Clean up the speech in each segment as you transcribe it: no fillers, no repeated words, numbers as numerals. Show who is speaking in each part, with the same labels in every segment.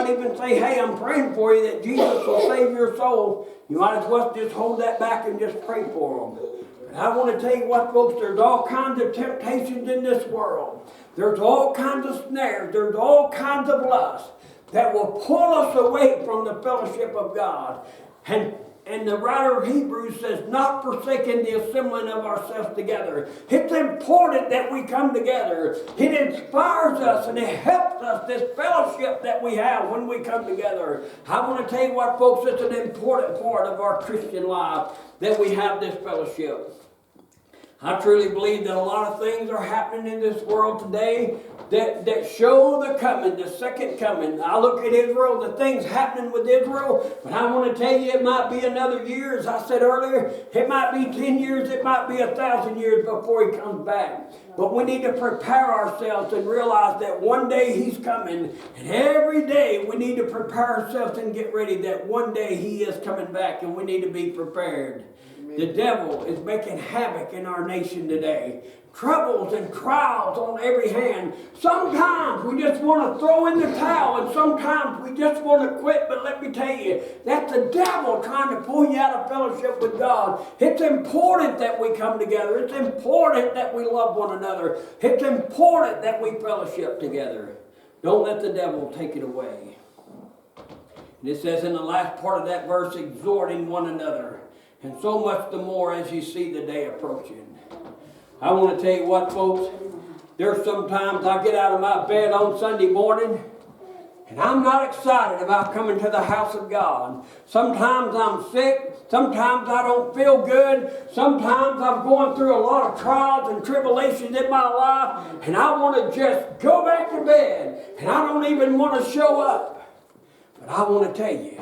Speaker 1: not even say, hey, I'm praying for you that Jesus will save your soul. You might as well just hold that back and just pray for them. And I want to tell you what, folks, there's all kinds of temptations in this world. There's all kinds of snares. There's all kinds of lusts that will pull us away from the fellowship of God. And the writer of Hebrews says, not forsaking the assembling of ourselves together. It's important that we come together. It inspires us and it helps us, this fellowship that we have when we come together. I want to tell you what, folks, it's an important part of our Christian life that we have this fellowship. I truly believe that a lot of things are happening in this world today that show the coming, the second coming. I look at Israel, the things happening with Israel, but I want to tell you it might be another year, as I said earlier. It might be 10 years, it might be 1,000 years before he comes back. But we need to prepare ourselves and realize that one day he's coming, and every day we need to prepare ourselves and get ready that one day he is coming back, and we need to be prepared. The devil is making havoc in our nation today. Troubles and trials on every hand. Sometimes we just want to throw in the towel, and sometimes we just want to quit. But let me tell you, that's the devil trying to pull you out of fellowship with God. It's important that we come together. It's important that we love one another. It's important that we fellowship together. Don't let the devil take it away. And it says in the last part of that verse, exhorting one another. And so much the more as you see the day approaching. I want to tell you what, folks. There's sometimes I get out of my bed on Sunday morning and I'm not excited about coming to the house of God. Sometimes I'm sick. Sometimes I don't feel good. Sometimes I'm going through a lot of trials and tribulations in my life. And I want to just go back to bed. And I don't even want to show up. But I want to tell you,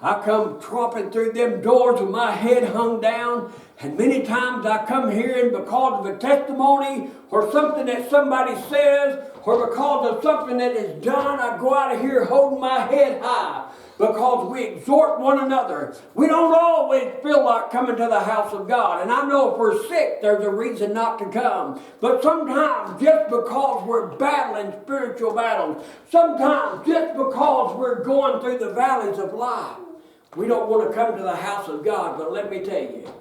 Speaker 1: I come tromping through them doors with my head hung down, and many times I come here and because of a testimony or something that somebody says or because of something that is done, I go out of here holding my head high because we exhort one another. We don't always feel like coming to the house of God, and I know if we're sick, there's a reason not to come. But sometimes just because we're battling spiritual battles, sometimes just because we're going through the valleys of life, we don't want to come to the house of God. But let me tell you,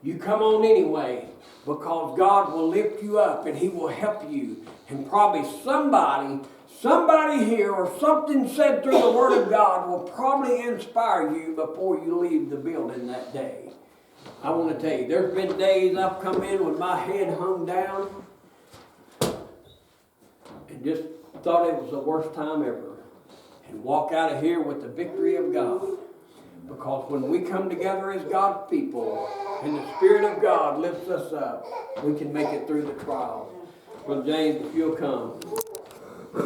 Speaker 1: you come on anyway because God will lift you up and he will help you. And probably somebody here or something said through the Word of God will probably inspire you before you leave the building that day. I want to tell you, there's been days I've come in with my head hung down and just thought it was the worst time ever. And walk out of here with the victory of God. Because when we come together as God's people and the Spirit of God lifts us up, we can make it through the trial. Brother James, if you'll come.